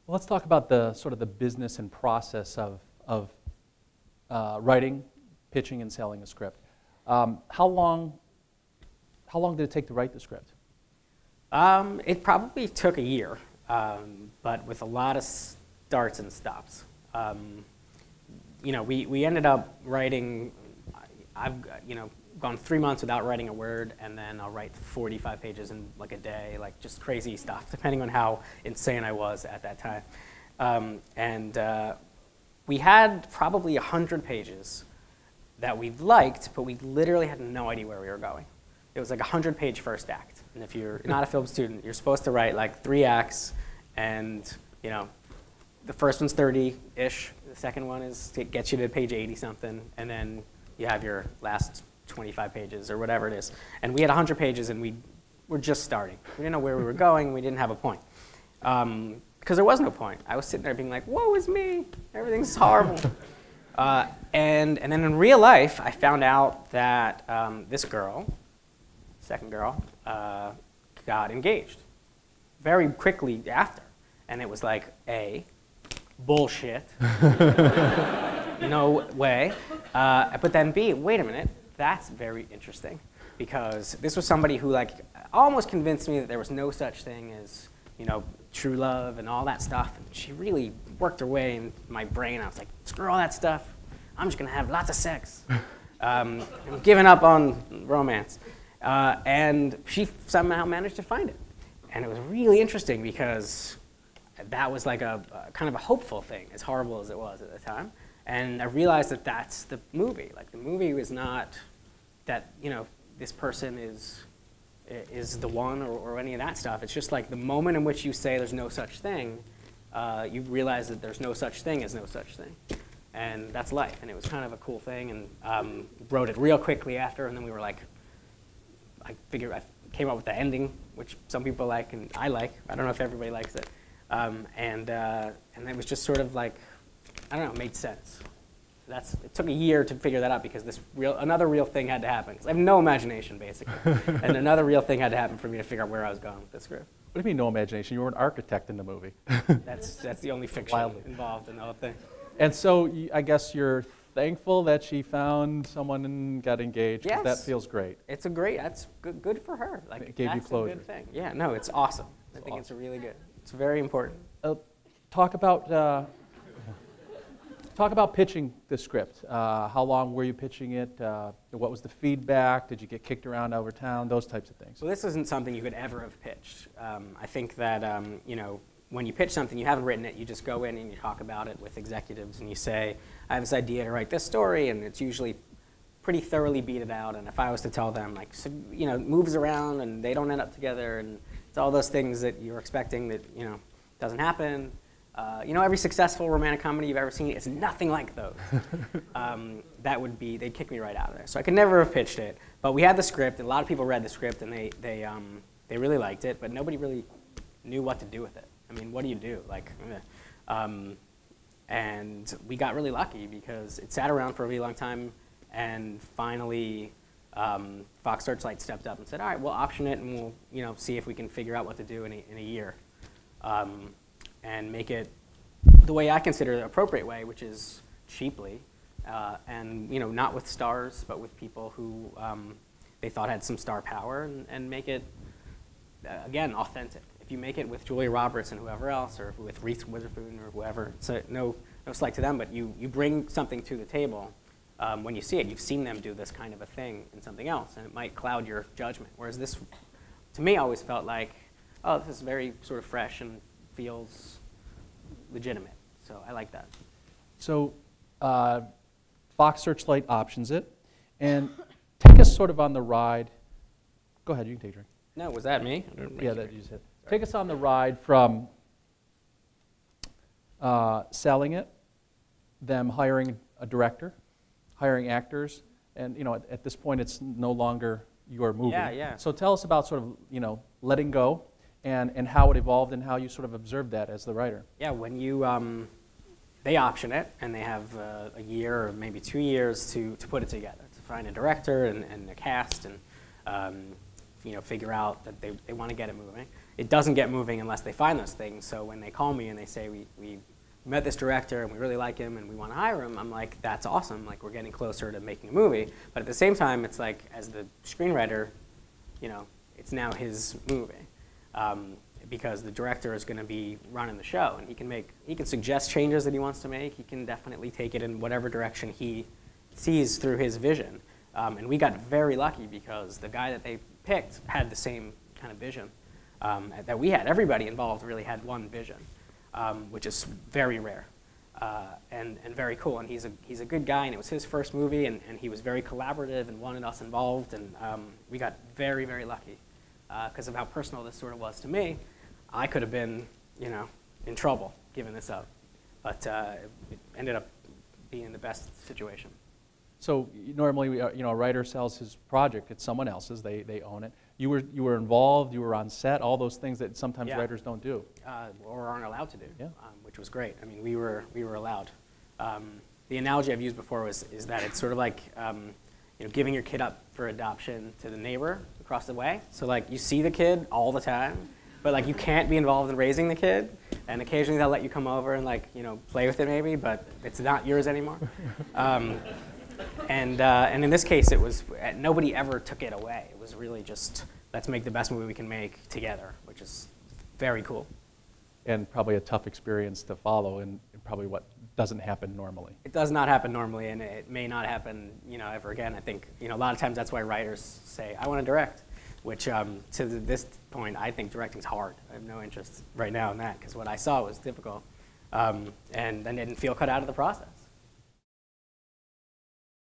Well, let's talk about the sort of the business and process of writing, pitching, and selling a script. How long did it take to write the script? It probably took a year, but with a lot of starts and stops. We ended up writing. I've gone 3 months without writing a word, and then I'll write 45 pages in like a day, like just crazy stuff, depending on how insane I was at that time. We had probably 100 pages that we liked, but we literally had no idea where we were going. It was like a 100-page first act, and if you're not a film student, you're supposed to write like 3 acts, and the first one's 30-ish, the second one is to get you to page 80-something, and then you have your last 25 pages or whatever it is. And we had 100 pages, and we were just starting. We didn't know where we were going. We didn't have a point. Because there was no point. I was sitting there being like, woe is me. Everything's horrible. And then in real life, I found out that this girl, second girl, got engaged very quickly after. And it was like, A, bullshit. No way. But then B, wait a minute, that's very interesting. Because this was somebody who like almost convinced me that there was no such thing as true love and all that stuff. And she really worked her way in my brain. I was like, screw all that stuff. I'm just gonna have lots of sex. I'm giving up on romance. And she somehow managed to find it. And it was really interesting because that was like a kind of a hopeful thing, as horrible as it was at the time. And I realized that that's the movie. Like the movie was not that this person is the one or any of that stuff. It's just like the moment in which you say there's no such thing, you realize that there's no such thing as no such thing. And that's life. And it was kind of a cool thing. And wrote it real quickly after. And then we were like, I came up with the ending, which some people like and I like. I don't know if everybody likes it. And it was just sort of like, I don't know, it made sense. It took a year to figure that out because another real thing had to happen. 'Cause I have no imagination, basically. And another real thing had to happen for me to figure out where I was going with the script. What do you mean no imagination? You were an architect in the movie. That's the only fiction involved in the whole thing. And so I guess you're thankful that she found someone and got engaged. Yes. That feels great. That's good for her. Like, it gave you closure. That's a good thing. Yeah, no, it's awesome. I think it's really good. It's very important. Talk about pitching the script. How long were you pitching it? What was the feedback? Did you get kicked around over town? Those types of things. Well, this isn't something you could ever have pitched. I think that when you pitch something, you haven't written it. You just go in and you talk about it with executives, and you say, "I have this idea to write this story," and it's usually pretty thoroughly beated out. And if I was to tell them, like, so, it moves around and they don't end up together, and it's all those things that you're expecting that doesn't happen. Every successful romantic comedy you've ever seen is nothing like those. They'd kick me right out of there. So I could never have pitched it. But we had the script, and a lot of people read the script, and they really liked it, but nobody really knew what to do with it. I mean, what do you do? And we got really lucky because it sat around for a really long time, and finally Fox Searchlight stepped up and said, all right, we'll option it, and we'll see if we can figure out what to do in a year. And make it the way I consider the appropriate way, which is cheaply, and not with stars, but with people who they thought had some star power, and make it again authentic. If you make it with Julia Roberts and whoever else, or with Reese Witherspoon or whoever, so no slight to them, but you bring something to the table. When you see it, you've seen them do this kind of a thing in something else, and it might cloud your judgment. Whereas this, to me, always felt like, oh, this is very sort of fresh and feels legitimate. So I like that. So Fox Searchlight options it. And take us sort of on the ride. Go ahead, you can take a drink. No, was that me? Yeah, that you just hit. Take us on the ride from selling it, them hiring a director, hiring actors, and at this point it's no longer your movie. Yeah. So tell us about sort of letting go. And how it evolved and how you sort of observed that as the writer. Yeah, when they option it, and they have a year or maybe 2 years to put it together, to find a director and a cast, and figure out that they want to get it moving. it doesn't get moving unless they find those things. So when they call me and they say, we met this director and we really like him and we want to hire him, I'm like, that's awesome. Like, we're getting closer to making a movie. But at the same time, it's like, as the screenwriter, you know, it's now his movie. Because the director is going to be running the show, and he can suggest changes that he wants to make. He can definitely take it in whatever direction he sees through his vision. And we got very lucky because the guy that they picked had the same kind of vision that we had. Everybody involved really had one vision, which is very rare and very cool. And he's a good guy, and it was his first movie, and he was very collaborative and wanted us involved. And we got very, very lucky because of how personal this sort of was to me. I could have been, you know, in trouble giving this up, but it ended up being the best situation. So normally, you know, a writer sells his project. It's someone else's. They own it. You were involved. You were on set. All those things that sometimes writers don't do, or aren't allowed to do. Yeah. Which was great. I mean, we were allowed. The analogy I've used before is that it's sort of like you know, giving your kid up for adoption to the neighbor across the way. So like, you see the kid all the time, but like, you can't be involved in raising the kid. And occasionally they'll let you come over and, like, you know, play with it maybe, but it's not yours anymore. And in this case, it was, nobody ever took it away. It was really just, let's make the best movie we can make together, which is very cool. And probably a tough experience to follow, and probably what doesn't happen normally. It does not happen normally, and it may not happen, you know, ever again. I think, you know, a lot of times that's why writers say, I want to direct, which to this point, I think directing's hard. I have no interest right now in that, because what I saw was difficult, and I didn't feel cut out of the process.